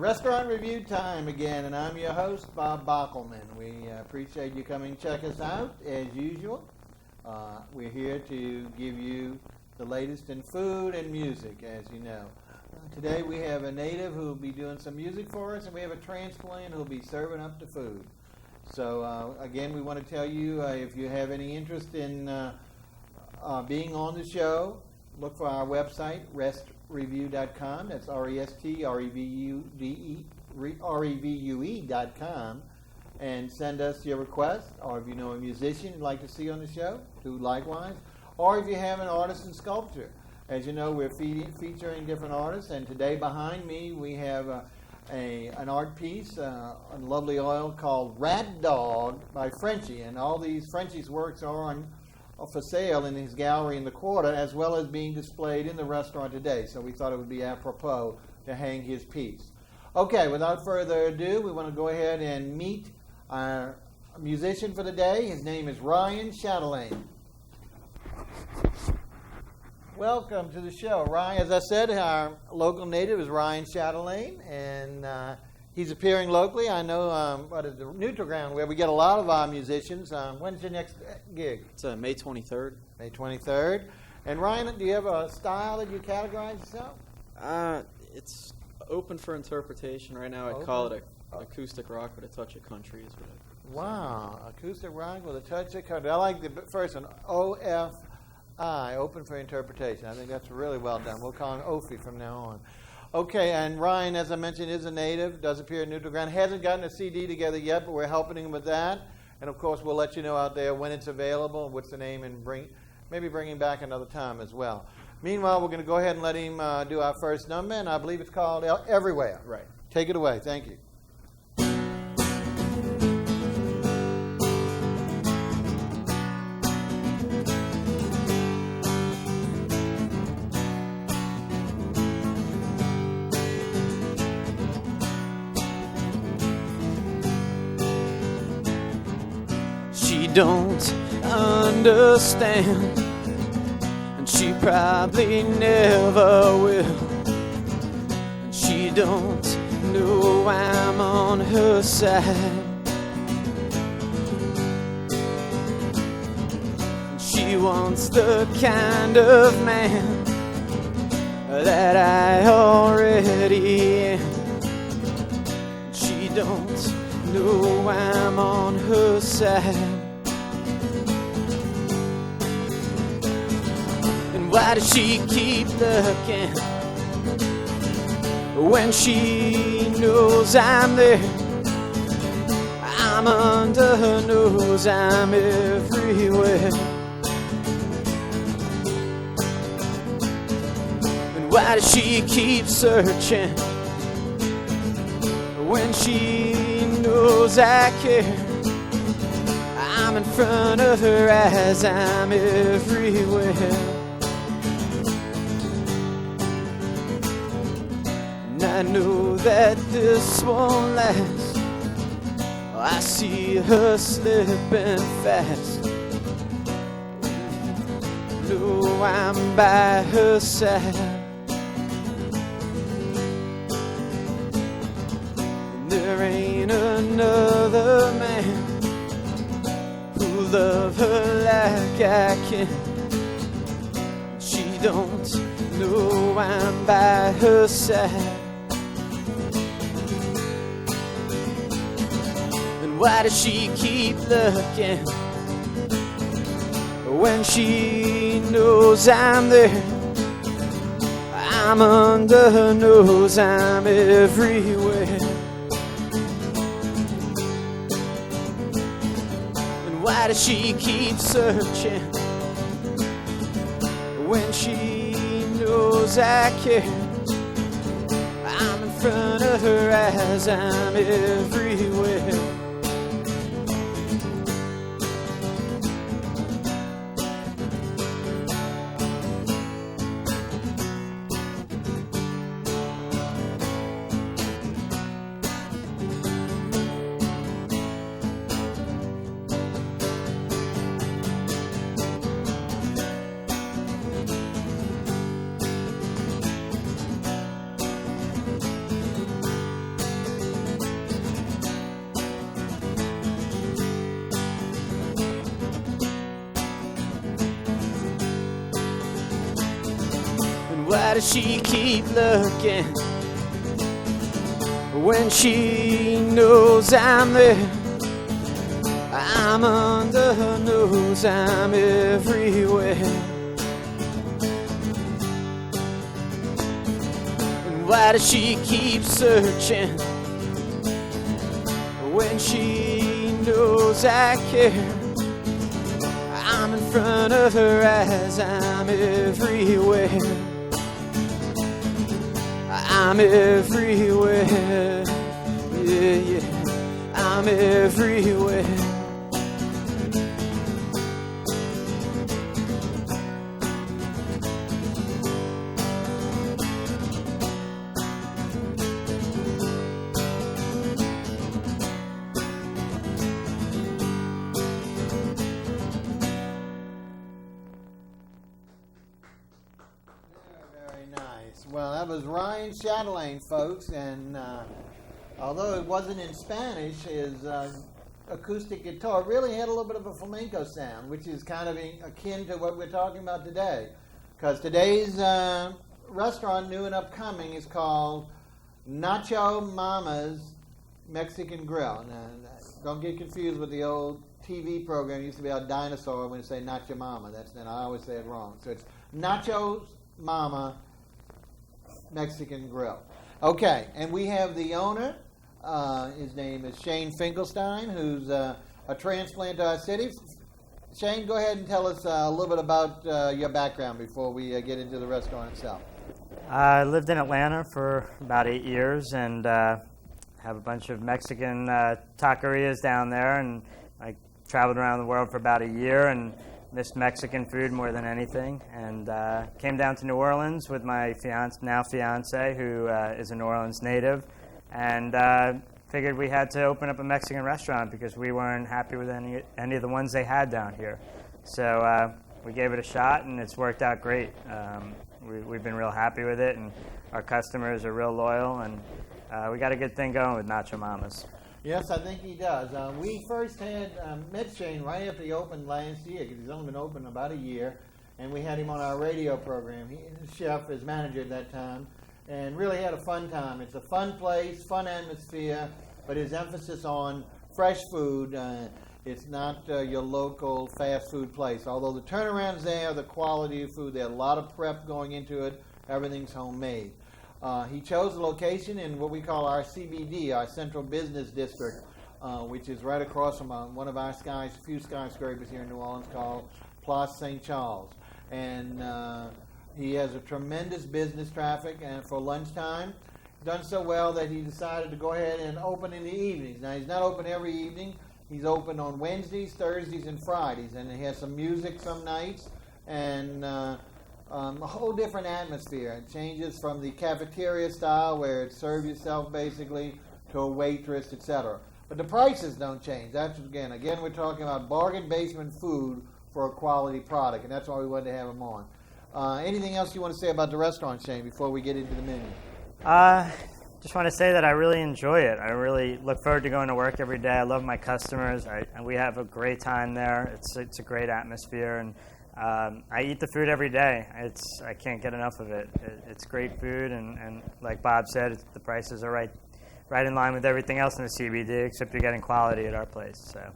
Restaurant Review time again, and I'm your host, Bob Bockelman. We appreciate you coming to check us out, as usual. We're here to give you the latest in food and music, as you know. Today we have a native who will be doing some music for us, and we have a transplant who will be serving up the food. So, again, we want to tell you, if you have any interest in being on the show, look for our website, restrevue.com. That's REVUE.com. And send us your request, or if you know a musician you'd like to see on the show, do likewise. Or if you have an artist in sculpture. As you know, we're featuring different artists, and today behind me we have an art piece on lovely oil called Rat Dog by Frenchie. And all these Frenchie's works are for sale in his gallery in the quarter, as well as being displayed in the restaurant today. So we thought it would be apropos to hang his piece. Okay, without further ado, we want to go ahead and meet our musician for the day. His name is Ryan Chatelain. Welcome to the show, Ryan. As I said, our local native is Ryan Chatelain, and he's appearing locally. I know what is the Neutral Ground, where we get a lot of our musicians. When's your next gig? It's May 23rd. May 23rd. And Ryan, do you have a style that you categorize yourself? It's open for interpretation. Right now I call it acoustic rock with a touch of country. Is what Wow, acoustic rock with a touch of country. I like the first one, OFI, open for interpretation. I think that's really well done. We'll call him Ophi from now on. Okay, and Ryan, as I mentioned, is a native, does appear in Neutral Ground. Hasn't gotten a CD together yet, but we're helping him with that. And, of course, we'll let you know out there when it's available, what's the name, and maybe bring him back another time as well. Meanwhile, we're going to go ahead and let him do our first number, and I believe it's called Everywhere. Right. Take it away. Thank you. She don't understand, and she probably never will. And she don't know I'm on her side. And she wants the kind of man that I already am. And she don't know I'm on her side. Why does she keep looking when she knows I'm there? I'm under her nose, I'm everywhere. And why does she keep searching when she knows I care? I'm in front of her eyes, I'm everywhere. I know that this won't last. I see her slipping fast. No, I'm by her side. There ain't another man who'll love her like I can. She don't know I'm by her side. Why does she keep looking when she knows I'm there? I'm under her nose, I'm everywhere. And why does she keep searching when she knows I care? I'm in front of her eyes, I'm everywhere. why does she keep looking when she knows I'm there? I'm under her nose, I'm everywhere. And why does she keep searching when she knows I care? I'm in front of her eyes, I'm everywhere. I'm everywhere. Yeah, yeah, I'm everywhere. Well, that was Ryan CHATELAIN, folks, and although it wasn't in Spanish, his acoustic guitar really had a little bit of a flamenco sound, which is kind of akin to what we're talking about today. Because today's restaurant, new and upcoming, is called Nacho Mama's Mexican Grill. Now, don't get confused with the old TV program. It used to be a dinosaur when you say Nacho Mama. Then I always say it wrong. So it's Nacho's Mama Mexican Grill. Okay, and we have the owner. His name is Shane FINKELSTEIN, who's a transplant to our city. Shane, go ahead and tell us a little bit about your background before we get into the restaurant itself. I lived in Atlanta for about 8 years and have a bunch of Mexican taquerias down there, and I traveled around the world for about a year and missed Mexican food more than anything, and came down to New Orleans with my now fiance, who is a New Orleans native, and figured we had to open up a Mexican restaurant because we weren't happy with any of the ones they had down here. So we gave it a shot, and it's worked out great. We've been real happy with it, and our customers are real loyal, and we got a good thing going with Nacho Mamas. Yes, I think he does. We first had met Shane right after he opened last year, because he's only been open about a year, and we had him on our radio program. He was chef, his manager at that time, and really had a fun time. It's a fun place, fun atmosphere, but his emphasis on fresh food. It's not your local fast food place. Although the turnaround's there, the quality of food, there's a lot of prep going into it. Everything's homemade. He chose the location in what we call our CBD, our Central Business District, which is right across from one of our few skyscrapers here in New Orleans called Place St. Charles. And he has a tremendous business traffic, and for lunchtime, done so well that he decided to go ahead and open in the evenings. Now, he's not open every evening. He's open on Wednesdays, Thursdays, and Fridays, and he has some music some nights, and a whole different atmosphere. It changes from the cafeteria style where it serves yourself basically to a waitress, etc. But the prices don't change. That's again we're talking about bargain basement food for a quality product, and that's why we wanted to have him on. Anything else you want to say about the restaurant, Shane, before we get into the menu? Just want to say that I really enjoy it. I really look forward to going to work every day. I love my customers. And we have a great time there. It's a great atmosphere, and I eat the food every day. I can't get enough of it. It's great food, and like Bob said, the prices are right in line with everything else in the CBD, except you're getting quality at our place. So.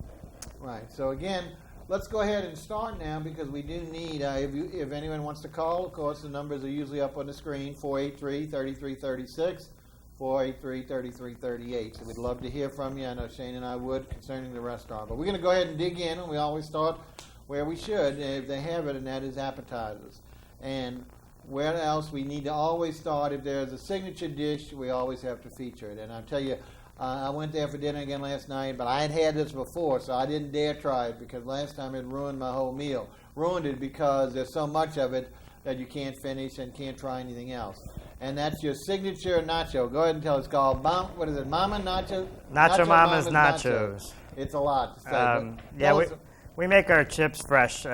Right. So again, let's go ahead and start now, because we do need, if anyone wants to call, of course, the numbers are usually up on the screen, 483-3336, 483-3338. So we'd love to hear from you. I know Shane and I would, concerning the restaurant. But we're going to go ahead and dig in, and we always start where we should, if they have it, and that is appetizers. And where else we need to always start, if there's a signature dish, we always have to feature it. And I'll tell you, I went there for dinner again last night, but I had this before, so I didn't dare try it, because last time it ruined my whole meal. Ruined it because there's so much of it that you can't finish and can't try anything else. And that's your signature nacho. Go ahead and tell us. It's called what is it? Mama Nacho? Nacho Mama's Nachos. It's a lot to say. We make our chips fresh. We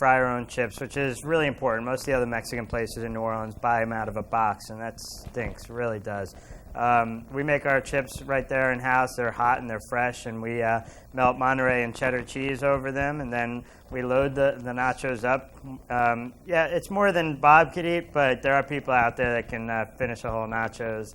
fry our own chips, which is really important. Most of the other Mexican places in New Orleans buy them out of a box, and that stinks. It really does. We make our chips right there in-house. They're hot and they're fresh, and we melt Monterey and cheddar cheese over them, and then we load the nachos up. Yeah, it's more than Bob could eat, but there are people out there that can finish a whole nachos.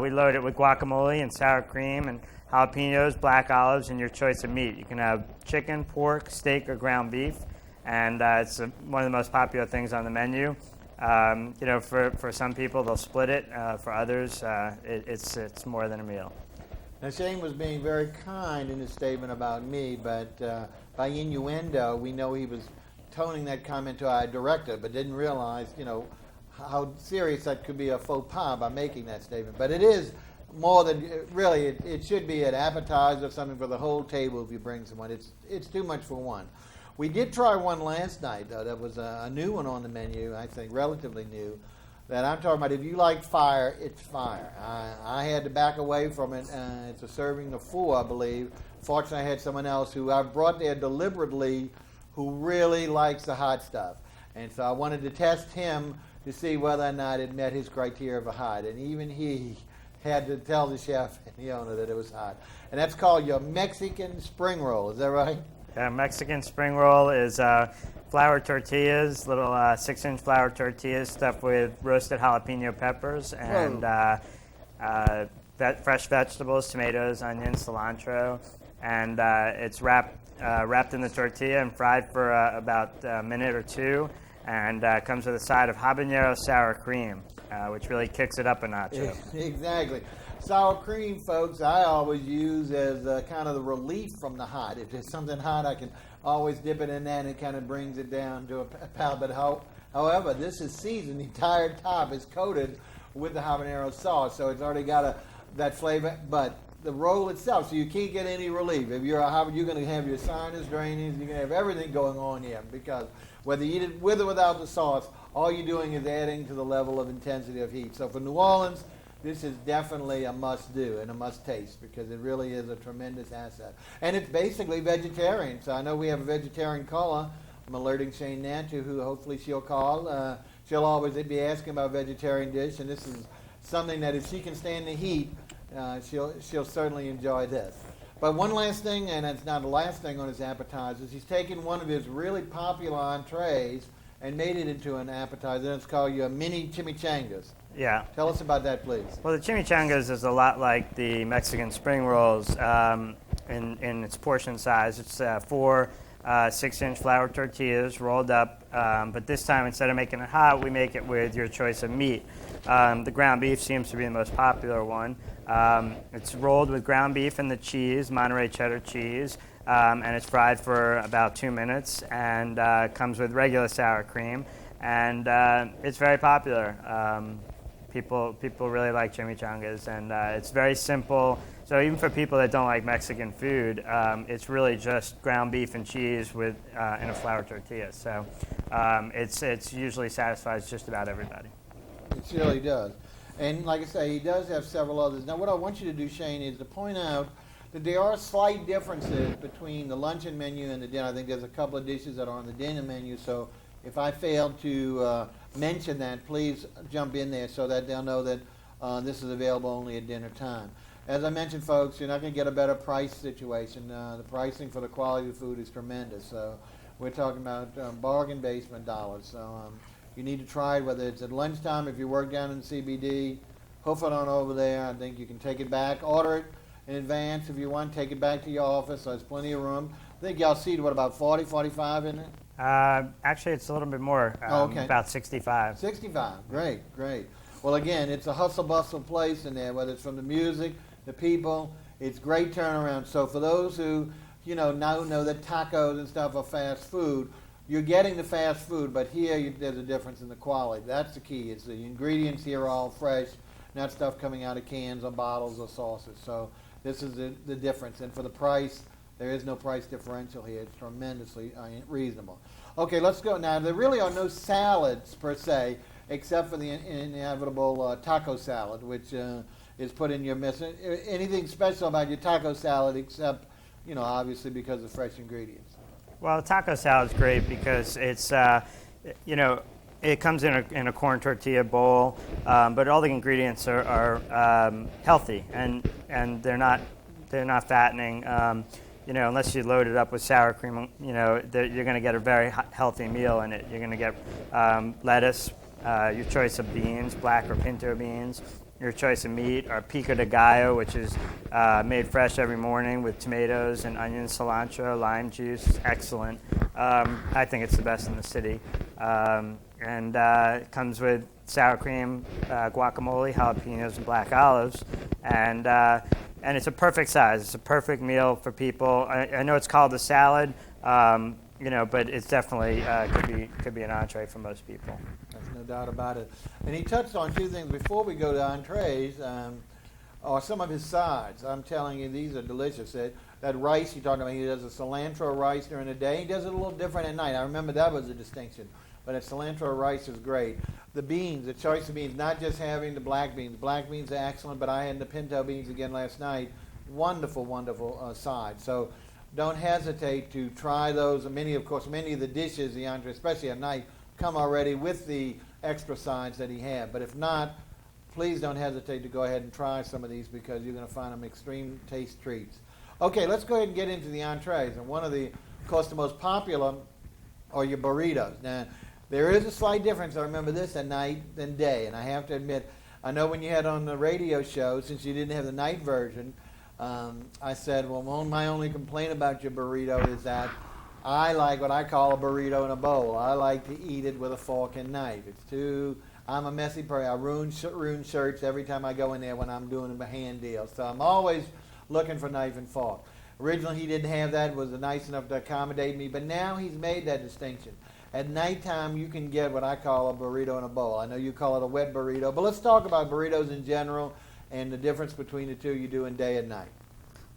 We load it with guacamole and sour cream and jalapenos, black olives, and your choice of meat. You can have chicken, pork, steak, or ground beef, and it's one of the most popular things on the menu. For some people, they'll split it. For others, it's more than a meal. Now, Shane was being very kind in his statement about me, but by innuendo, we know he was toning that comment to our director, but didn't realize, how serious that could be a faux pas by making that statement. But it is more than, really, it should be an appetizer, something for the whole table if you bring someone. It's too much for one. We did try one last night, though. That was a new one on the menu, I think, relatively new, that I'm talking about. If you like fire, it's fire. I had to back away from it. It's a serving of 4, I believe. Fortunately, I had someone else who I brought there deliberately who really likes the hot stuff. And so I wanted to test him to see whether or not it met his criteria of a hot. And even he had to tell the chef and the owner that it was hot. And that's called your Mexican spring roll. Is that right? Mexican spring roll is flour tortillas, little 6-inch flour tortillas stuffed with roasted jalapeno peppers and fresh vegetables, tomatoes, onions, cilantro, and it's wrapped in the tortilla and fried for about a minute or two, and comes with a side of habanero sour cream, which really kicks it up a notch. Exactly. Sour cream, folks, I always use as kind of the relief from the hot. If there's something hot, I can always dip it in that, and it kind of brings it down to a palate. However, this is seasoned. The entire top is coated with the habanero sauce, so it's already got that flavor. But the roll itself, so you can't get any relief. If you're you're going to have your sinus drainage, you're going to have everything going on here, because whether you eat it with or without the sauce, all you're doing is adding to the level of intensity of heat. So for New Orleans, this is definitely a must-do and a must-taste, because it really is a tremendous asset. And it's basically vegetarian. So I know we have a vegetarian caller. I'm alerting Shane Nacho, who hopefully she'll call. She'll always be asking about vegetarian dish, and this is something that if she can stand the heat, she'll certainly enjoy this. But one last thing, and it's not the last thing on his appetizers, he's taken one of his really popular entrees and made it into an appetizer. It's called your mini chimichangas. Yeah. Tell us about that, please. Well, the chimichangas is a lot like the Mexican spring rolls in its portion size. It's 4 6-inch flour tortillas rolled up, but this time instead of making it hot, we make it with your choice of meat. The ground beef seems to be the most popular one. It's rolled with ground beef and the cheese, Monterey cheddar cheese, and it's fried for about 2 minutes, and comes with regular sour cream, and it's very popular. People really like chimichangas, and it's very simple. So even for people that don't like Mexican food, it's really just ground beef and cheese with in a flour tortilla. So it's usually satisfies just about everybody. It really does. And like I say, he does have several others. Now what I want you to do, Shane, is to point out that there are slight differences between the luncheon menu and the dinner. I think there's a couple of dishes that are on the dinner menu, so if I failed to mention that, please jump in there so that they'll know that this is available only at dinner time. As I mentioned, folks, you're not going to get a better price situation. The pricing for the quality of food is tremendous. So we're talking about bargain basement dollars. So you need to try it, whether it's at lunchtime, if you work down in the CBD, hoof it on over there. I think you can take it back. Order it in advance if you want. Take it back to your office. There's plenty of room. I think y'all seated, what, about 40, 45 in it? Actually, it's a little bit more, okay. About 65. 65, great. Well, again, it's a hustle-bustle place in there, whether it's from the music, the people, it's great turnaround. So for those who, now know that tacos and stuff are fast food, you're getting the fast food, but here there's a difference in the quality. That's the key. It's the ingredients here are all fresh, not stuff coming out of cans or bottles or sauces. So this is the difference. And for the price, there is no price differential here. It's tremendously reasonable. Okay, let's go. Now, there really are no salads, per se, except for the inevitable taco salad, which is put in your missing. Anything special about your taco salad except, obviously because of fresh ingredients? Well, the taco salad is great because it's, It comes in a corn tortilla bowl, but all the ingredients are healthy and they're not fattening. Unless you load it up with sour cream, you're going to get a very healthy meal in it. You're going to get lettuce, your choice of beans, black or pinto beans, your choice of meat, our pico de gallo, which is made fresh every morning with tomatoes and onions, cilantro, lime juice. Excellent. I think it's the best in the city. And it comes with sour cream, guacamole, jalapenos, and black olives. And it's a perfect size. It's a perfect meal for people. I know it's called a salad, but it's definitely could be an entree for most people. There's no doubt about it. And he touched on two things before we go to entrees, or some of his sides. I'm telling you, these are delicious. That rice he talked about, he does a cilantro rice during the day. He does it a little different at night. I remember that was a distinction. But a cilantro rice is great. The beans, the choice of beans, not just having the black beans. Black beans are excellent, but I had the pinto beans again last night. Wonderful, wonderful side. So don't hesitate to try those. Many of the dishes, the entree, especially at night, come already with the extra sides that he had. But if not, please don't hesitate to go ahead and try some of these because you're going to find them extreme taste treats. Okay, let's go ahead and get into the entrees. And one of the, of course, the most popular are your burritos. Now, there is a slight difference, I remember this, at night than day. And I have to admit, I know when you had on the radio show, since you didn't have the night version, I said, well, my only complaint about your burrito is that I like what I call a burrito in a bowl. I like to eat it with a fork and knife. I'm a messy person. I ruin shirts every time I go in there when I'm doing a hand deal. So I'm always looking for knife and fork. Originally, he didn't have that, was nice enough to accommodate me, but now he's made that distinction. At nighttime, you can get what I call a burrito in a bowl. I know you call it a wet burrito, but let's talk about burritos in general and the difference between the two you do in day and night.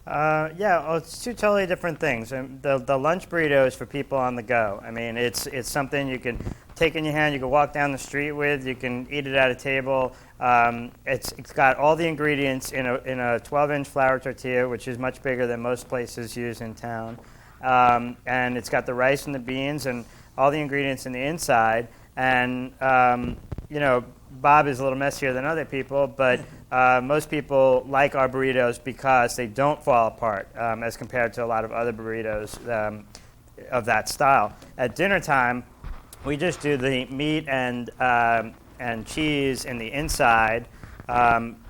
It's two totally different things. And the lunch burrito is for people on the go. I mean, it's something you can take in your hand, you can walk down the street with, you can eat it at a table. It's got all the ingredients in a 12-inch flour tortilla, which is much bigger than most places use in town. And it's got the rice and the beans and all the ingredients in the inside. And, Bob is a little messier than other people, but most people like our burritos because they don't fall apart as compared to a lot of other burritos of that style. At dinner time, we just do the meat and cheese in the inside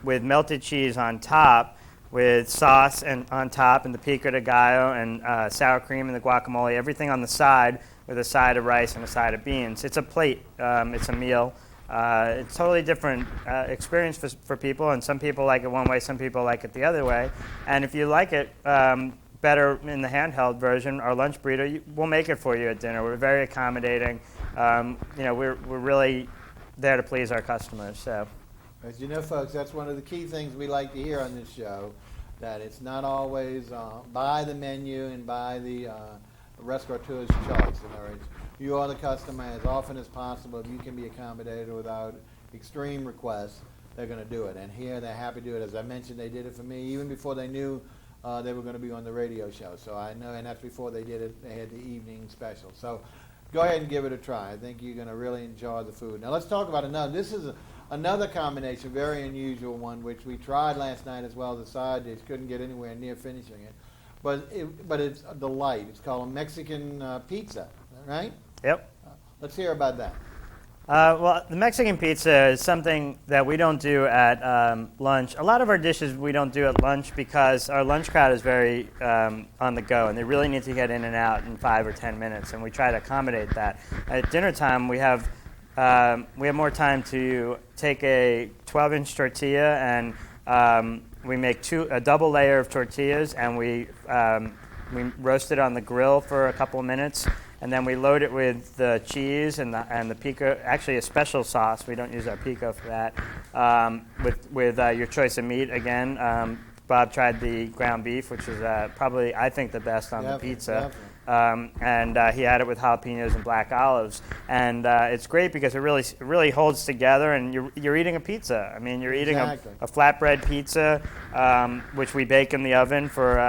with melted cheese on top, with sauce on top and the pico de gallo and sour cream and the guacamole, everything on the side with a side of rice and a side of beans. It's a plate. It's a meal. It's a totally different experience for people, and some people like it one way, some people like it the other way. And if you like it better in the handheld version, our lunch burrito, we'll make it for you at dinner. We're very accommodating. We're really there to please our customers. So, as you know, folks, that's one of the key things we like to hear on this show, that it's not always by the menu and by the restaurateur's choice. In other words, you are the customer as often as possible. If you can be accommodated without extreme requests, they're going to do it. And here they're happy to do it. As I mentioned, they did it for me even before they knew they were going to be on the radio show. So I know, and that's before they did it. They had the evening special. So go ahead and give it a try. I think you're going to really enjoy the food. Now let's talk about another. This is another combination, very unusual one, which we tried last night as well as a side dish. Couldn't get anywhere near finishing it. But it's a delight. It's called a Mexican pizza, right? Yep. Let's hear about that. Well, the Mexican pizza is something that we don't do at lunch. A lot of our dishes we don't do at lunch because our lunch crowd is very on the go, and they really need to get in and out in 5 or 10 minutes, and we try to accommodate that. At dinner time, we have more time to take a 12-inch tortilla, and we make a double layer of tortillas, and we roast it on the grill for a couple of minutes. And then we load it with the cheese and the pico, actually a special sauce. We don't use our pico for that. With your choice of meat, again, Bob tried the ground beef, which is probably, I think, the best on the pizza. Definitely. And he had it with jalapenos and black olives, and it's great because it really holds together, and you're eating a pizza. I mean, you're eating Exactly. a flatbread pizza, which we bake in the oven for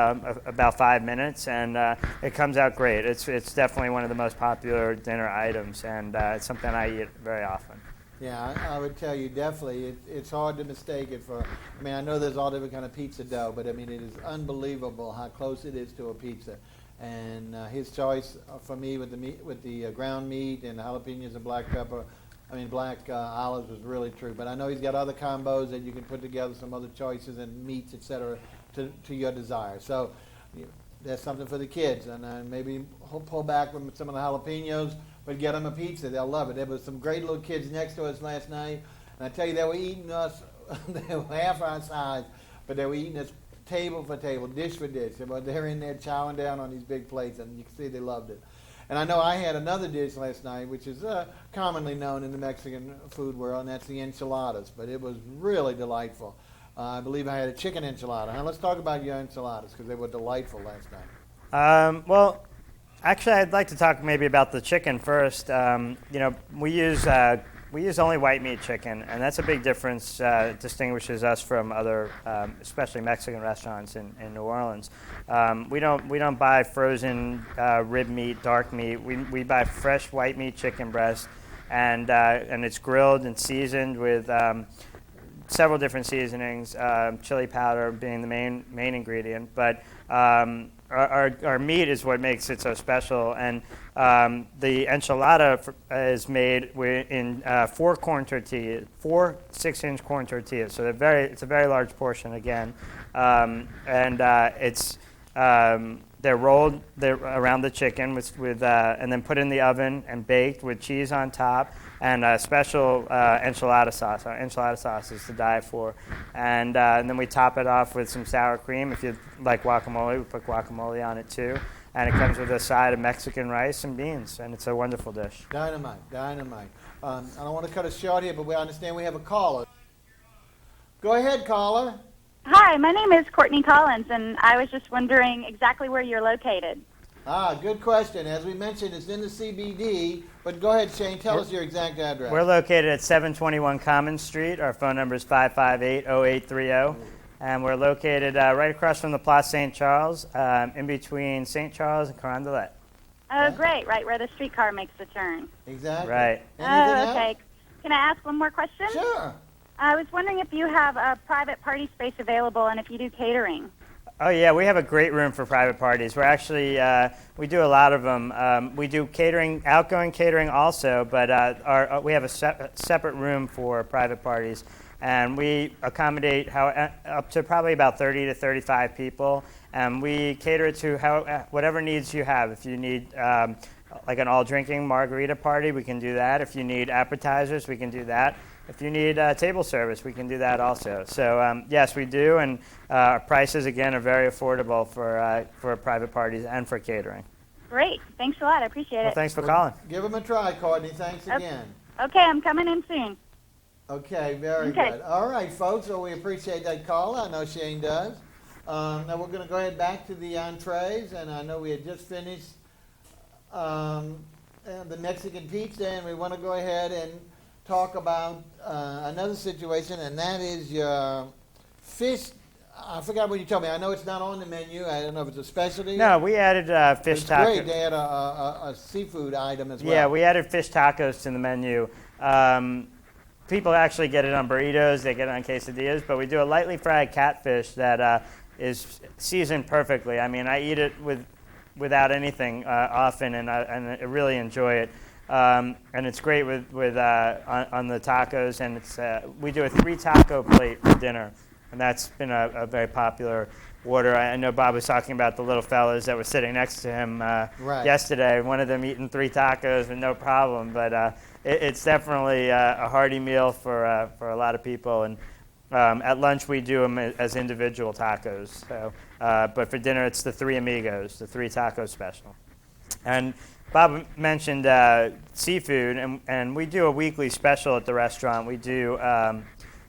about 5 minutes, and it comes out great. It's definitely one of the most popular dinner items, and it's something I eat very often. Yeah, I would tell you definitely. It's hard to mistake it for. I mean, I know there's all different kind of pizza dough, but I mean, it is unbelievable how close it is to a pizza. And his choice for me with the ground meat and jalapenos and black olives was really true. But I know he's got other combos that you can put together, some other choices and meats, etc., to your desire. So that's something for the kids, and maybe pull back with some of the jalapenos, but get them a pizza. They'll love it. There was some great little kids next to us last night, and I tell you, they were eating us. They were half our size, but they were eating us table for table, dish for dish. They're in there chowing down on these big plates, and you can see they loved it. And I know I had another dish last night, which is commonly known in the Mexican food world, and that's the enchiladas. But it was really delightful. I believe I had a chicken enchilada. Now let's talk about your enchiladas, because they were delightful last night. Well, actually, I'd like to talk maybe about the chicken first. We use only white meat chicken, and that's a big difference. Distinguishes us from other, especially Mexican restaurants in New Orleans. We don't buy frozen rib meat, dark meat. We buy fresh white meat chicken breast, and it's grilled and seasoned with several different seasonings. Chili powder being the main ingredient, but our meat is what makes it so special. And the enchilada is made in 4 corn tortillas, 4 6-inch corn tortillas. So it's a very large portion again, and they're rolled around the chicken with and then put in the oven and baked with cheese on top and a special enchilada sauce. Our enchilada sauce is to die for, and then we top it off with some sour cream. If you like guacamole, we put guacamole on it too. And it comes with a side of Mexican rice and beans, and it's a wonderful dish. Dynamite. I don't want to cut us short here, but we understand we have a caller. Go ahead, caller. Hi, my name is Courtney Collins, and I was just wondering exactly where you're located. Good question. As we mentioned, it's in the CBD, but go ahead, Shane, tell us your exact address. We're located at 721 Common Street. Our phone number is 558-0830. And we're located right across from the Place St. Charles, in between St. Charles and Carondelet. Oh, great, right where the streetcar makes the turn. Exactly. Right. Anything okay. else? Can I ask one more question? Sure. I was wondering if you have a private party space available and if you do catering. Oh, yeah, we have a great room for private parties. We're actually, we do a lot of them. We do catering, outgoing catering also, but we have a separate room for private parties. And we accommodate up to probably about 30 to 35 people. And we cater it to whatever needs you have. If you need like an all-drinking margarita party, we can do that. If you need appetizers, we can do that. If you need table service, we can do that also. So yes, we do, and our prices again are very affordable for private parties and for catering. Great, thanks a lot. I appreciate Well, it. thanks for calling. Give them a try, Courtney. Thanks again. Okay, I'm coming in soon. Okay, very good. All right, folks. Well, we appreciate that call. I know Shane does. Now we're going to go ahead back to the entrees, and I know we had just finished the Mexican pizza, and we want to go ahead and talk about another situation, and that is your fish. I forgot what you told me. I know it's not on the menu. I don't know if it's a specialty. No, we added fish tacos. Great. They had a seafood item as well. Yeah, we added fish tacos to the menu. People actually get it on burritos. They get it on quesadillas, but we do a lightly fried catfish that is seasoned perfectly. I mean, I eat it without anything often, and I really enjoy it. And it's great with on the tacos, and it's we do a 3 taco plate for dinner, and that's been a very popular order. I know Bob was talking about the little fellas that were sitting next to him yesterday. One of them eating 3 tacos with no problem, but it's definitely a hearty meal for a lot of people. And at lunch we do them as individual tacos. So, but for dinner it's the 3 amigos, the 3 taco special. And Bob mentioned seafood, and we do a weekly special at the restaurant. We do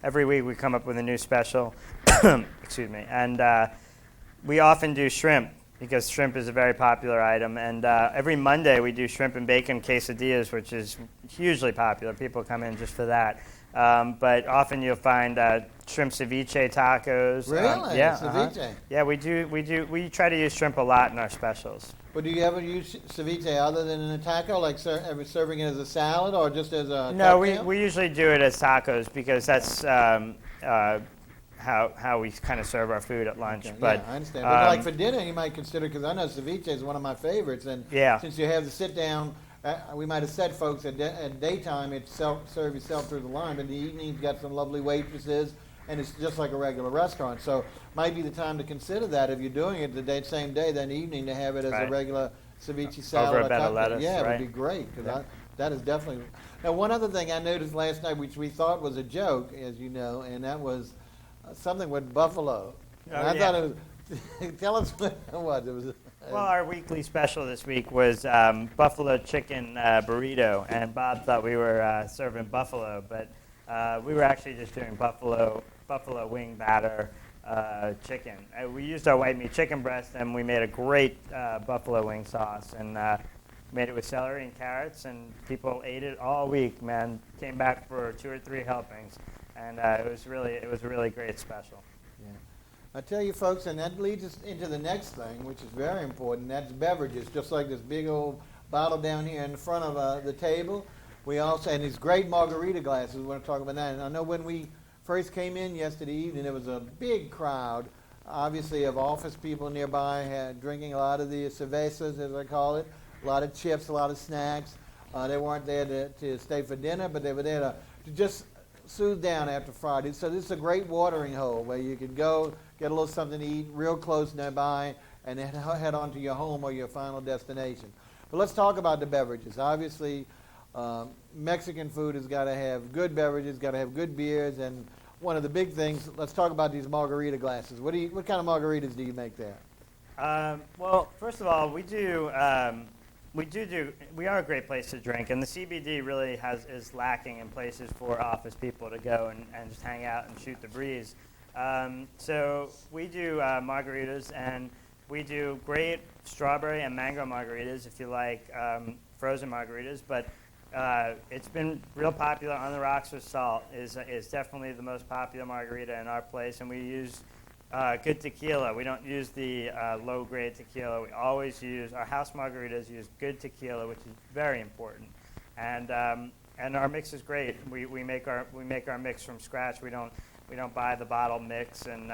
every week we come up with a new special. Excuse me. And we often do shrimp because shrimp is a very popular item. And every Monday we do shrimp and bacon quesadillas, which is hugely popular. People come in just for that. But often you'll find shrimp ceviche tacos. Really? Yeah. Ceviche? Yeah, we try to use shrimp a lot in our specials. But do you ever use ceviche other than in a taco, like ever serving it as a salad or just as a No, cocktail? we usually do it as tacos because that's how we kind of serve our food at lunch. Okay, But yeah, I understand. But like for dinner, you might consider, because I know ceviche is one of my favorites, and Yeah. since you have the sit down, we might have said, folks, at daytime it's serve yourself through the line, but in the evening you've got some lovely waitresses, and it's just like a regular restaurant. So might be the time to consider that if you're doing it the same day, then evening, to have it as a Right. regular ceviche salad. Over a or bed of cocktail. lettuce, Yeah, it right. would be great, because Yeah. that is definitely. Now, one other thing I noticed last night, which we thought was a joke, as you know, and that was something with buffalo. And Oh, I yeah. thought it was. Tell us what it was. It was. Well, our weekly special this week was buffalo chicken burrito, and Bob thought we were serving buffalo, but we were actually just doing buffalo wing batter chicken. We used our white meat chicken breast, and we made a great buffalo wing sauce, and made it with celery and carrots, and people ate it all week. Man, came back for 2 or 3 helpings, and it was a really great special. Yeah. I tell you, folks, and that leads us into the next thing, which is very important. That's beverages, just like this big old bottle down here in front of the table. We also, and these great margarita glasses, we want to talk about that. And I know when we first came in yesterday evening, there was a big crowd, obviously, of office people nearby drinking a lot of the cervezas, as I call it, a lot of chips, a lot of snacks. They weren't there to stay for dinner, but they were there to just soothe down after Friday. So this is a great watering hole where you can go get a little something to eat real close nearby and then head on to your home or your final destination. But let's talk about the beverages. Obviously, Mexican food has got to have good beverages, got to have good beers, and one of the big things, let's talk about these margarita glasses. What kind of margaritas do you make there? Well, first of all, we are a great place to drink, and the CBD really is lacking in places for office people to go and just hang out and shoot the breeze. So we do margaritas, and we do great strawberry and mango margaritas if you like frozen margaritas, but it's been real popular. On the Rocks with Salt is definitely the most popular margarita in our place, and we use good tequila. We don't use the low-grade tequila. We always use our house margaritas. Use good tequila, which is very important, and our mix is great. We make our mix from scratch. We don't buy the bottle mix, and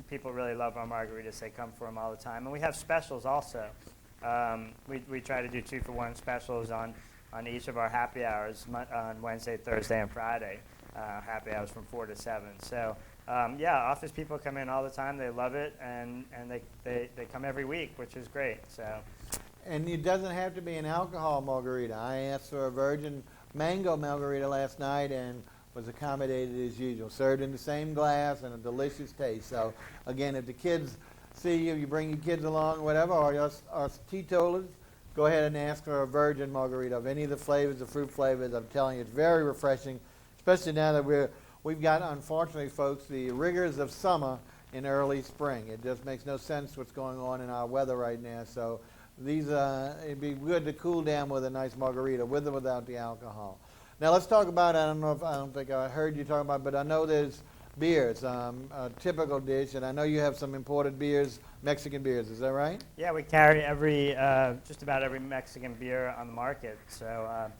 people really love our margaritas. They come for them all the time, and we have specials also. We try to do 2-for-1 specials on each of our happy hours on Wednesday, Thursday, and Friday. Happy hours from 4 to 7. So. Office people come in all the time. They love it, and they come every week, which is great. So, and it doesn't have to be an alcohol margarita. I asked for a virgin mango margarita last night and was accommodated as usual. Served in the same glass and a delicious taste. So, again, if the kids see you, you bring your kids along, whatever, or our teetotalers, go ahead and ask for a virgin margarita of any of the flavors, the fruit flavors. I'm telling you, it's very refreshing, especially now that we've got, unfortunately, folks, the rigors of summer in early spring. It just makes no sense what's going on in our weather right now. So it'd be good to cool down with a nice margarita, with or without the alcohol. Now let's talk about, I don't think I heard you talking about, but I know there's beers, a typical dish, and I know you have some imported beers, Mexican beers. Is that right? Yeah, we carry just about every Mexican beer on the market. So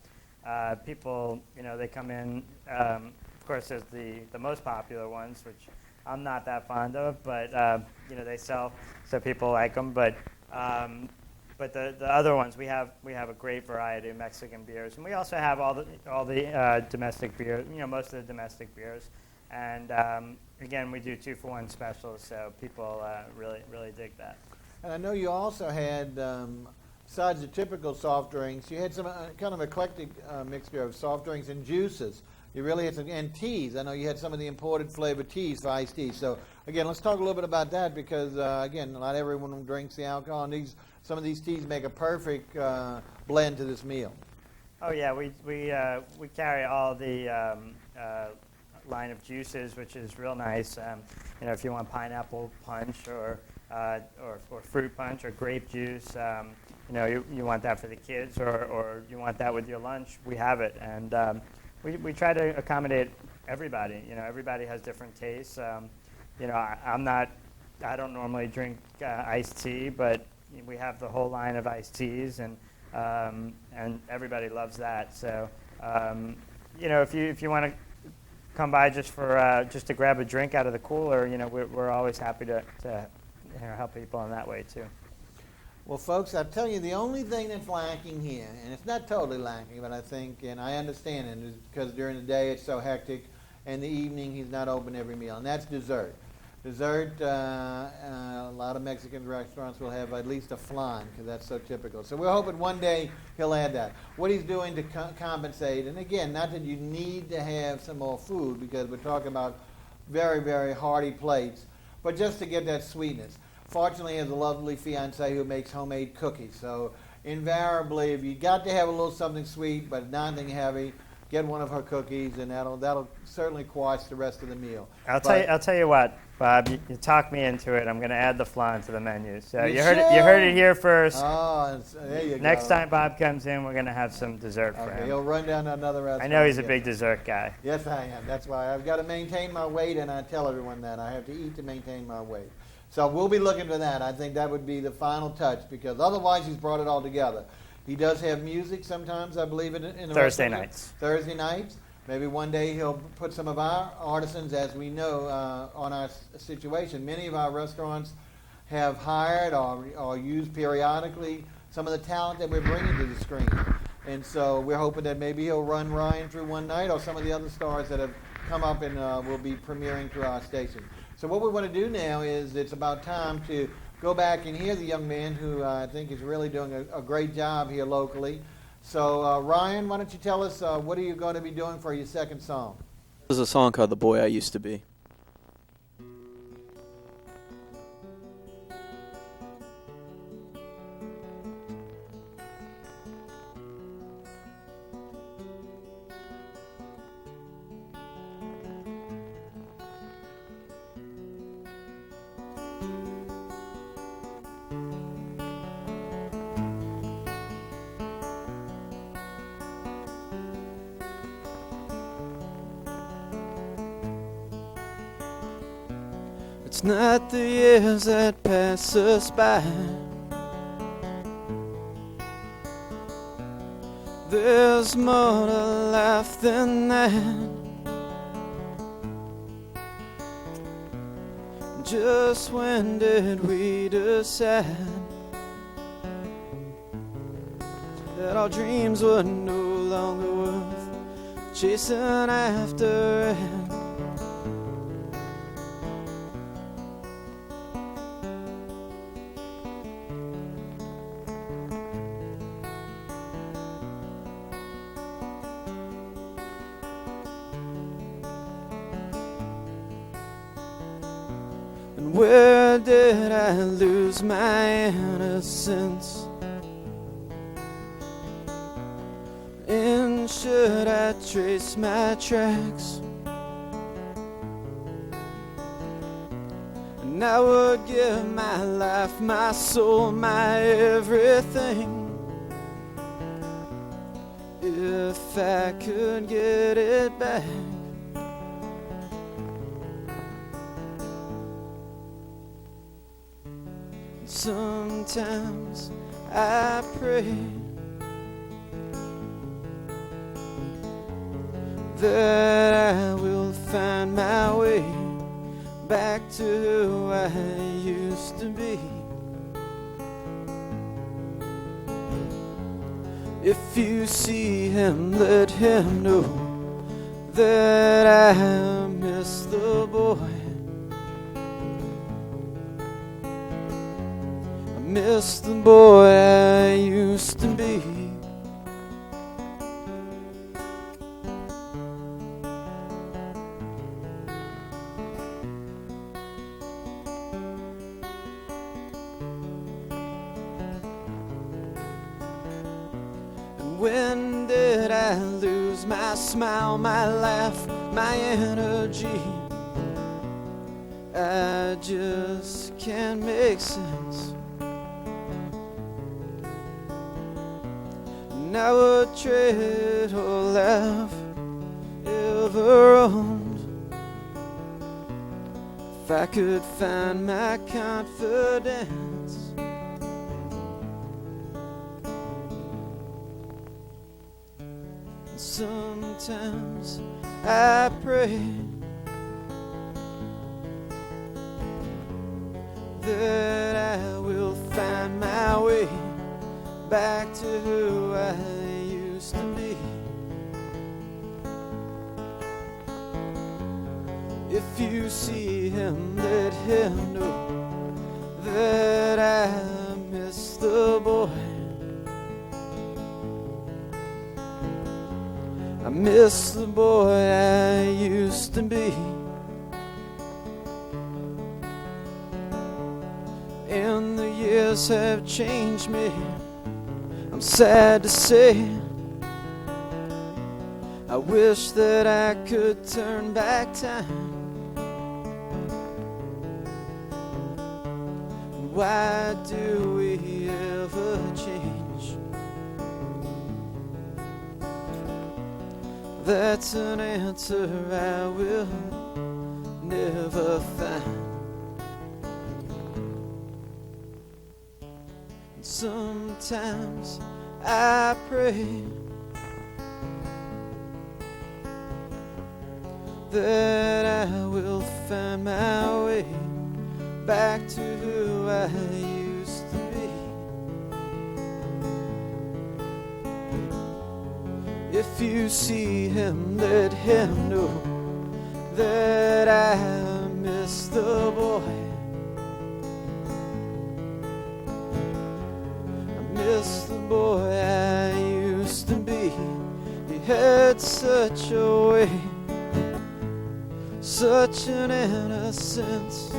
people, they come in. Of course, there's the most popular ones, which I'm not that fond of, but they sell, so people like them. But the other ones, we have a great variety of Mexican beers, and we also have all the domestic beer, most of the domestic beers. And again, we do 2-for-1 specials, so people really dig that. And I know you also had, besides the typical soft drinks, you had some kind of eclectic mixture of soft drinks and juices. You really had some, and teas. I know you had some of the imported flavored teas for iced tea. So, again, let's talk a little bit about that because, again, not everyone drinks the alcohol, and some of these teas make a perfect blend to this meal. Oh, yeah, we carry all the, line of juices, which is real nice. You know, if you want pineapple punch or fruit punch or grape juice, you know, you want that for the kids or you want that with your lunch, we have it. And we try to accommodate everybody. You know, everybody has different tastes. You know, I don't normally drink iced tea, but we have the whole line of iced teas, and everybody loves that. So, you know, if you want to come by just to grab a drink out of the cooler, you know, we're always happy to you know, help people in that way too. Well, folks, I tell you, the only thing that's lacking here, and it's not totally lacking, but I think, and I understand it, is because during the day it's so hectic, and the evening he's not open every meal, and that's dessert. Dessert, a lot of Mexican restaurants will have at least a flan, because that's so typical. So we're hoping one day he'll add that. What he's doing to compensate, and again, not that you need to have some more food, because we're talking about very, very hearty plates, but just to get that sweetness. Fortunately, he has a lovely fiancée who makes homemade cookies. So invariably, if you got to have a little something sweet, but nothing heavy, get one of her cookies, and that'll certainly quash the rest of the meal. I'll tell you what, Bob. You talked me into it. I'm going to add the flan to the menu. So You you heard it here first. Oh, there you go. Next time Bob comes in, we're going to have some dessert for Okay, him. he'll run down to another restaurant. I know he's a and big get it. dessert guy. Yes, I am. That's why I've got to maintain my weight, and I tell everyone that. I have to eat to maintain my weight. So we'll be looking for that. I think that would be the final touch, because otherwise he's brought it all together. He does have music sometimes, I believe, in the Thursday restaurant. nights. Thursday nights. Maybe one day he'll put some of our artisans, as we know, on our situation. Many of our restaurants have hired or used periodically some of the talent that we're bringing to the screen. And so we're hoping that maybe he'll run Ryan through one night, or some of the other stars that have come up and will be premiering through our station. So what we want to do now is, it's about time to go back and hear the young man who I think is really doing a great job here locally. So Ryan, why don't you tell us what are you going to be doing for your second song? There's a song called "The Boy I Used to Be." It's not the years that pass us by, there's more to life than that. Just when did we decide that our dreams were no longer worth chasing after? And where did I lose my innocence? And should I trace my tracks? And I would give my life, my soul, my everything, if I could get it back. Sometimes I pray that I will find my way back to who I used to be. If you see him, let him know that I miss the boy. Miss the boy I used to be. And When did I lose my smile, my laugh, my energy? I just can't make sense. Now what trade all I've ever owned, if I could find my confidence. Sometimes I pray that I will find my way back to who I used to be. If you see him, let him know that I miss the boy. I miss the boy I used to be. And the years have changed me, I'm sad to say. I wish that I could turn back time. Why do we ever change? That's an answer I will never find. Sometimes I pray that I will find my way back to who I used to be. If you see him, let him know that I miss the boy. I miss the boy I used to be. He had such a way, such an innocence.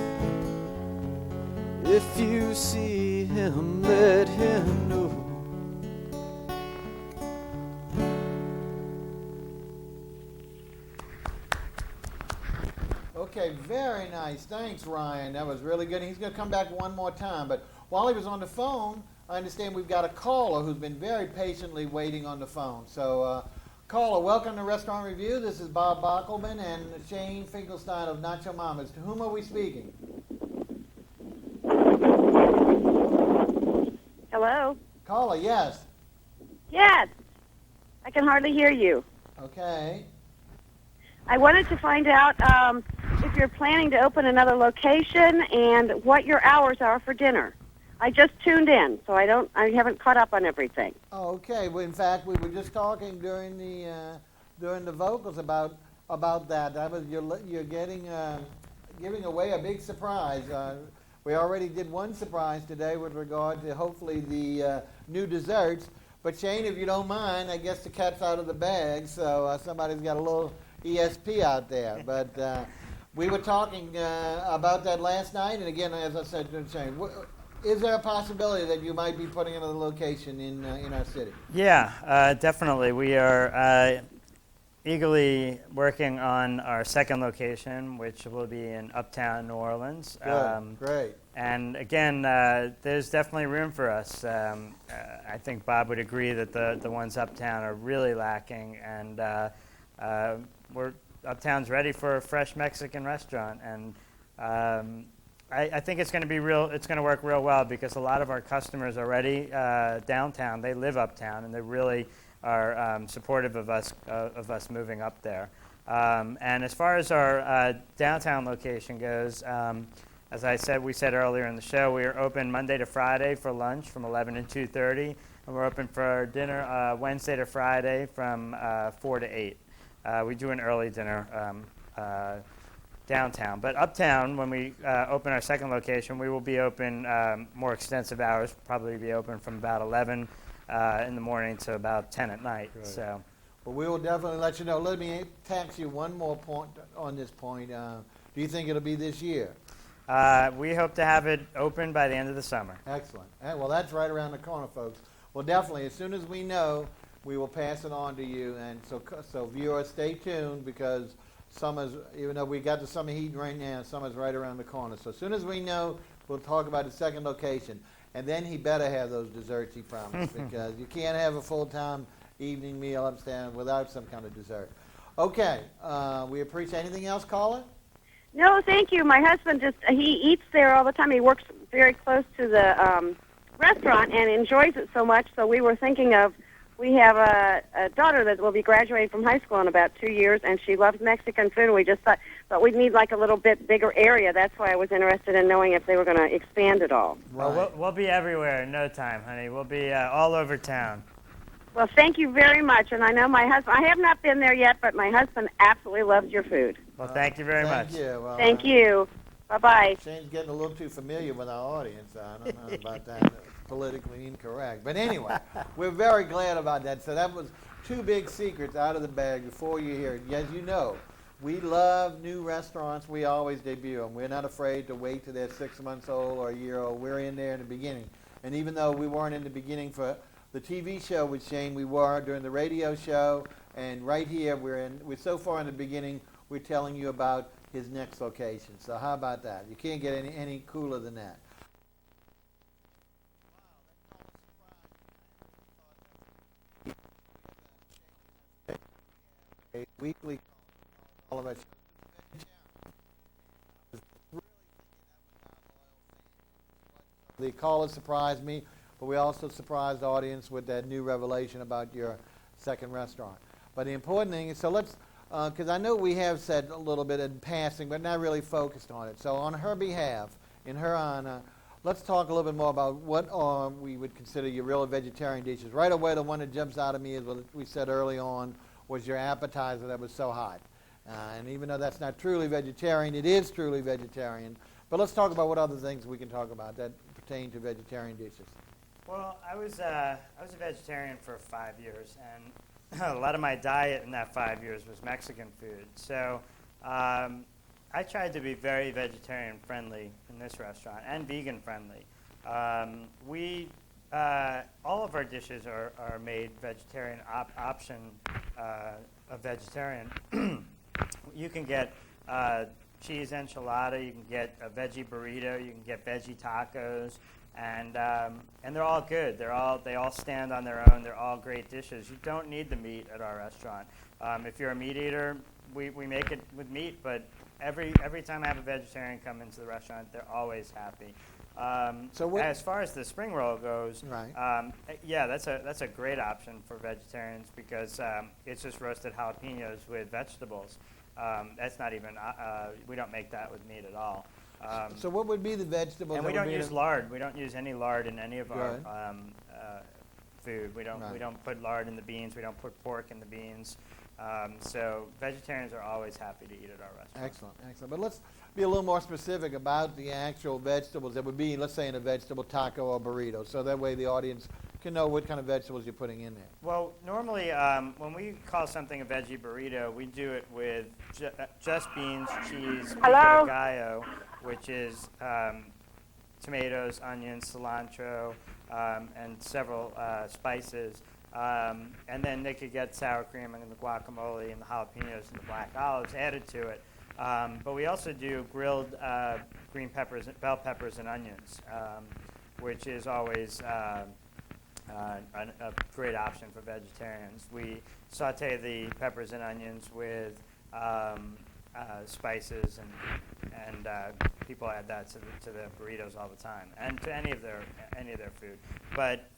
If you see him, let him know. Okay, very nice. Thanks, Ryan. That was really good. He's going to come back one more time. But while he was on the phone, I understand we've got a caller who's been very patiently waiting on the phone. So, caller, welcome to Restaurant Review. This is Bob Bockelman and Shane Finkelstein of Nacho Mamas. To whom are we speaking? Hello? Caller, yes. Yes. I can hardly hear you. Okay. I wanted to find out if you're planning to open another location and what your hours are for dinner. I just tuned in, so I haven't caught up on everything. Oh, okay. Well, in fact, we were just talking during the vocals about that. That was you're giving away a big surprise. We already did one surprise today with regard to hopefully the new desserts. But Shane, if you don't mind, I guess the cat's out of the bag, so somebody's got a little ESP out there. But we were talking about that last night, and again, as I said to Shane, is there a possibility that you might be putting another location in our city? Yeah, definitely. We are eagerly working on our second location, which will be in Uptown New Orleans. Good, great. And again, there's definitely room for us. I think Bob would agree that the ones uptown are really lacking, and Uptown's ready for a fresh Mexican restaurant. And I think it's going to be it's going to work real well because a lot of our customers already downtown, they live uptown, and they really are supportive of us moving up there. And as far as our downtown location goes, as we said earlier in the show, we are open Monday to Friday for lunch from 11 to 2:30, and we're open for dinner Wednesday to Friday from 4 to 8. We do an early dinner downtown. But uptown, when we open our second location, we will be open more extensive hours, probably be open from about 11 in the morning to about 10 at night. Right. So, well, we will definitely let you know. Let me tax you one more point on this point. Do you think it'll be this year? We hope to have it open by the end of the summer. Excellent. Well, that's right around the corner, folks. Well, definitely, as soon as we know, we will pass it on to you. And so viewers, stay tuned, because summer's, even though we got the summer heat right now, summer's right around the corner. So as soon as we know, we'll talk about the second location. And then he better have those desserts he promised, because you can't have a full-time evening meal upstairs without some kind of dessert. Okay, we appreciate anything else, caller? No, thank you. My husband he eats there all the time. He works very close to the restaurant and enjoys it so much. So we were thinking of, we have a daughter that will be graduating from high school in about 2 years, and she loves Mexican food. And we just thought, but we'd need like a little bit bigger area. That's why I was interested in knowing if they were going to expand it all. Right. Well, we'll be everywhere in no time, honey. We'll be all over town. Well, thank you very much. And I know my husband, I have not been there yet, but my husband absolutely loves your food. Well, thank you very much. Thank you. Well, Thank you. Bye-bye. Shane's getting a little too familiar with our audience. I don't know about that. It's politically incorrect. But anyway, we're very glad about that. So that was 2 big secrets out of the bag before you hear it. As you know, we love new restaurants. We always debut them. We're not afraid to wait till they're 6 months old or a year old. We're in there in the beginning. And even though we weren't in the beginning for the TV show with Shane, we were during the radio show. And right here, we're so far in the beginning, we're telling you about his next location. So how about that? You can't get any cooler than that. A weekly all of us. The caller surprised me, but we also surprised the audience with that new revelation about your second restaurant. But the important thing is, so let's, because I know we have said a little bit in passing, but not really focused on it. So on her behalf, in her honor, let's talk a little bit more about what we would consider your real vegetarian dishes. Right away, the one that jumps out at me is what we said early on was your appetizer that was so hot. And even though that's not truly vegetarian, it is truly vegetarian. But let's talk about what other things we can talk about that pertain to vegetarian dishes. Well, I was a vegetarian for 5 years, and a lot of my diet in that 5 years was Mexican food. So I tried to be very vegetarian friendly in this restaurant and vegan friendly. All of our dishes are made vegetarian option of vegetarian. You can get cheese enchilada, you can get a veggie burrito, you can get veggie tacos, and they're all good. They all stand on their own. They're all great dishes. You don't need the meat at our restaurant. If you're a meat eater, we make it with meat, but every time I have a vegetarian come into the restaurant, they're always happy. As far as the spring roll goes, right. Yeah, that's a great option for vegetarians because it's just roasted jalapenos with vegetables. That's not even, we don't make that with meat at all. So what would be the vegetables? And we don't use lard. We don't use any lard in any of our food. We don't put lard in the beans. We don't put pork in the beans. So vegetarians are always happy to eat at our restaurant. Excellent, excellent. But let's be a little more specific about the actual vegetables that would be, let's say, in a vegetable taco or burrito, so that way the audience can know what kind of vegetables you're putting in there. Well, normally when we call something a veggie burrito, we do it with just beans, cheese, pico de gallo, which is tomatoes, onions, cilantro, and several spices. And then they could get sour cream and the guacamole and the jalapenos and the black olives added to it. But we also do grilled green peppers, bell peppers, and onions, which is always a great option for vegetarians. We saute the peppers and onions with spices, and people add that to the burritos all the time, and to any of their food. But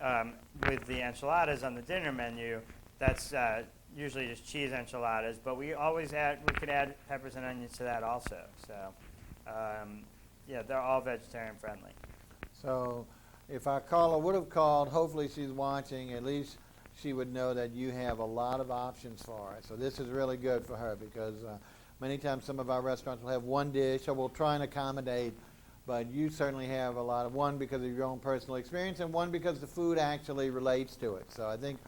with the enchiladas on the dinner menu, that's usually just cheese enchiladas. But we could add peppers and onions to that also. So yeah, they're all vegetarian friendly. So if our caller would have called, hopefully she's watching, at least she would know that you have a lot of options for her. So this is really good for her because many times some of our restaurants will have one dish, or we'll try and accommodate, but you certainly have a lot of, one because of your own personal experience, and one because the food actually relates to it. So I think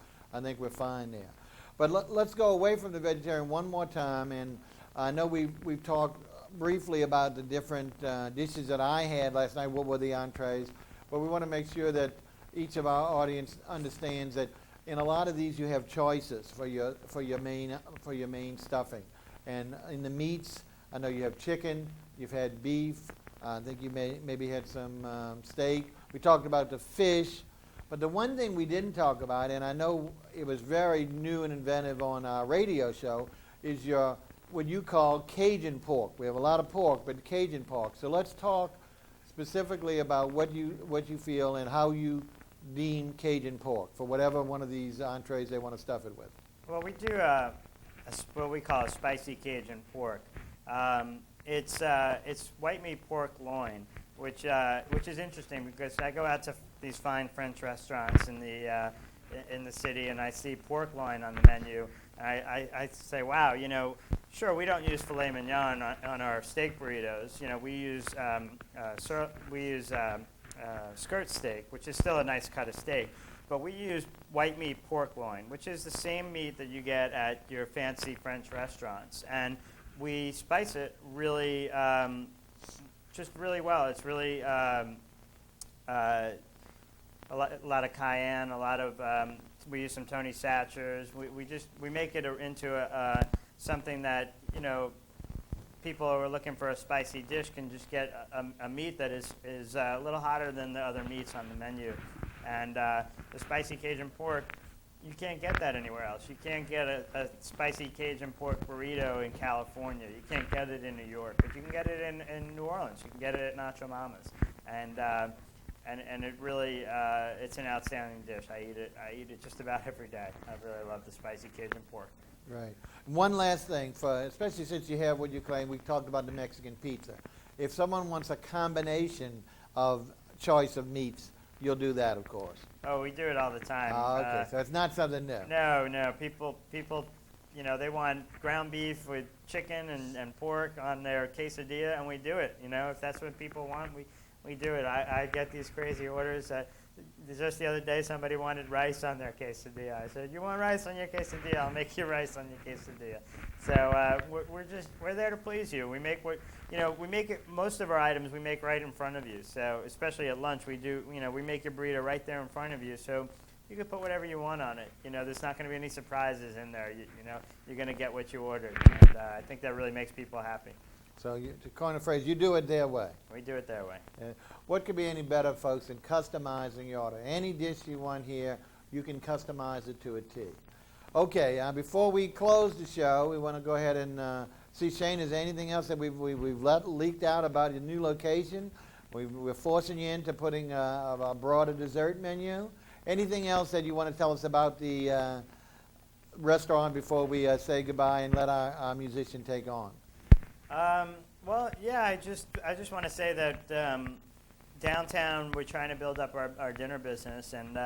we're fine there. But let's go away from the vegetarian one more time, and I know we've talked briefly about the different dishes that I had last night, what were the entrees, but we want to make sure that each of our audience understands that in a lot of these you have choices for your main stuffing. And in the meats, I know you have chicken, you've had beef, I think you maybe had some steak. We talked about the fish, but the one thing we didn't talk about, and I know it was very new and inventive on our radio show, is your what you call Cajun pork. We have a lot of pork, but Cajun pork. So let's talk specifically about what you feel and how you deem Cajun pork for whatever one of these entrees they want to stuff it with. Well, we do what we call a spicy Cajun pork. It's white meat pork loin, which is interesting because I go out to these fine French restaurants in the city and I see pork loin on the menu. I say, wow, sure, we don't use filet mignon on our steak burritos. We use skirt steak, which is still a nice cut of steak. But we use white meat pork loin, which is the same meat that you get at your fancy French restaurants. And we spice it really, just really well. It's really a lot of cayenne, a lot of, we use some Tony Satchers. We make it into something that, people who are looking for a spicy dish can just get a meat that is a little hotter than the other meats on the menu. And the spicy Cajun pork, you can't get that anywhere else. You can't get a spicy Cajun pork burrito in California. You can't get it in New York, but you can get it in New Orleans. You can get it at Nacho Mama's. And it really, it's an outstanding dish. I eat it just about every day. I really love the spicy Cajun pork. Right. One last thing, especially since you have what you claim, we talked about the Mexican pizza. If someone wants a combination of choice of meats, you'll do that, of course. Oh, we do it all the time. Oh, okay. So it's not something new. No. People, they want ground beef with chicken and pork on their quesadilla, and we do it. If that's what people want, we do it. I get these crazy orders. Just the other day, somebody wanted rice on their quesadilla. I said, "You want rice on your quesadilla? I'll make you rice on your quesadilla." So we're there to please you. We make most of our items we make right in front of you. So especially at lunch, we make your burrito right there in front of you. So you can put whatever you want on it. There's not going to be any surprises in there. You're going to get what you ordered. And I think that really makes people happy. So to coin a phrase, you do it their way. We do it their way. What could be any better, folks, than customizing your order? Any dish you want here, you can customize it to a T. Okay, before we close the show, we want to go ahead and see, Shane, is there anything else that we've leaked out about your new location? We're forcing you into putting a broader dessert menu. Anything else that you want to tell us about the restaurant before we say goodbye and let our musician take on? Well, yeah, I just want to say that downtown we're trying to build up our dinner business, and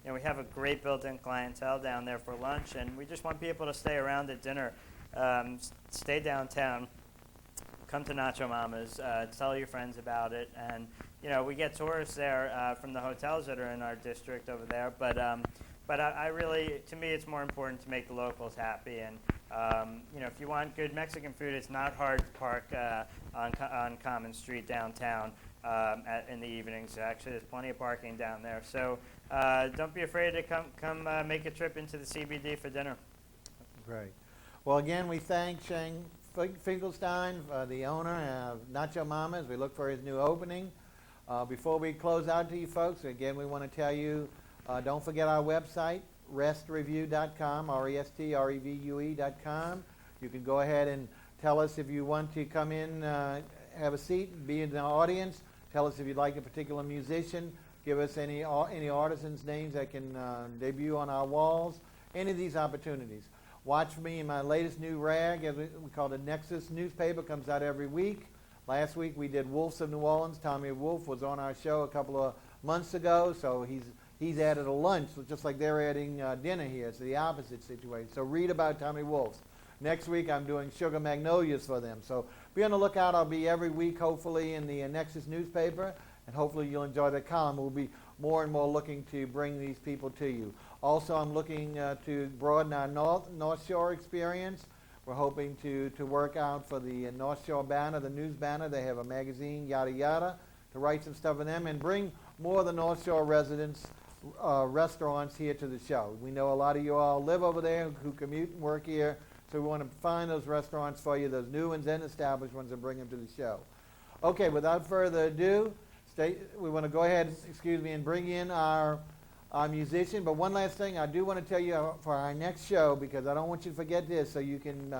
we have a great built-in clientele down there for lunch, and we just want people to stay around at dinner, stay downtown, come to Nacho Mama's, tell your friends about it, and we get tourists there from the hotels that are in our district over there, but I really, to me, it's more important to make the locals happy. And if you want good Mexican food, it's not hard to park on Common Street downtown in the evenings. Actually, there's plenty of parking down there. So don't be afraid to come make a trip into the CBD for dinner. Great. Well, again, we thank Shane Finkelstein, the owner of Nacho Mama's. We look for his new opening. Before we close out to you folks, again, we want to tell you, don't forget our website, restrevue.com, restrevue.com. You can go ahead and tell us if you want to come in, have a seat, be in the audience. Tell us if you'd like a particular musician. Give us any artisans' names that can debut on our walls. Any of these opportunities. Watch me in my latest new rag, as we call the Nexus newspaper, comes out every week. Last week we did Wolves of New Orleans. Tommy Wolf was on our show a couple of months ago, so he's added a lunch, just like they're adding dinner here. It's the opposite situation. So read about Tommy Wolf's. Next week I'm doing Sugar Magnolias for them. So be on the lookout. I'll be every week, hopefully, in the Nexus newspaper, and hopefully you'll enjoy the column. We'll be more and more looking to bring these people to you. Also, I'm looking to broaden our North Shore experience. We're hoping to work out for the North Shore banner, the news banner. They have a magazine, yada, yada, to write some stuff for them and bring more of the North Shore residents restaurants here to the show. We know a lot of you all live over there who commute and work here, so we want to find those restaurants for you, those new ones and established ones, and bring them to the show. Okay, without further ado, we want to go ahead, and bring in our musician. But one last thing, I do want to tell you for our next show, because I don't want you to forget this, so you can,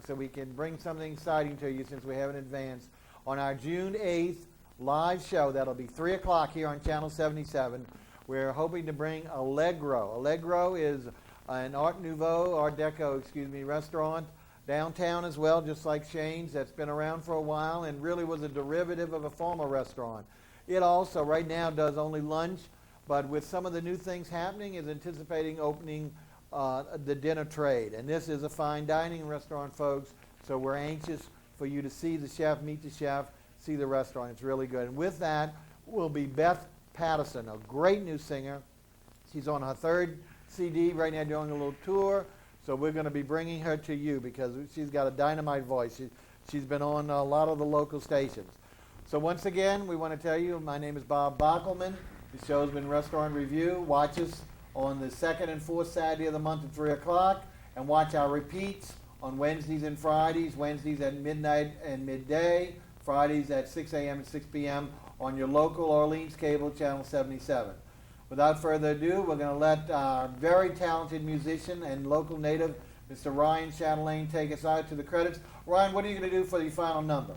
so we can bring something exciting to you since we have in advance. On our June 8th live show, that'll be 3 o'clock here on Channel 77, we're hoping to bring Allegro. Allegro is an Art Deco, restaurant downtown as well, just like Shane's, that's been around for a while and really was a derivative of a former restaurant. It also, right now, does only lunch, but with some of the new things happening, is anticipating opening the dinner trade. And this is a fine dining restaurant, folks, so we're anxious for you to see the chef, meet the chef, see the restaurant. It's really good. And with that will be Beth Patterson, a great new singer. She's on her 3rd CD right now, doing a little tour. So we're going to be bringing her to you because she's got a dynamite voice. She's been on a lot of the local stations. So once again, we want to tell you, my name is Bob Bockelman. The show's been Restaurant Review. Watch us on the 2nd and 4th Saturday of the month at 3 o'clock. And watch our repeats on Wednesdays and Fridays. Wednesdays at midnight and midday. Fridays at 6 a.m. and 6 p.m. on your local Orleans cable, Channel 77. Without further ado, we're going to let our very talented musician and local native, Mr. Ryan CHATELAIN, take us out to the credits. Ryan, what are you going to do for the final number?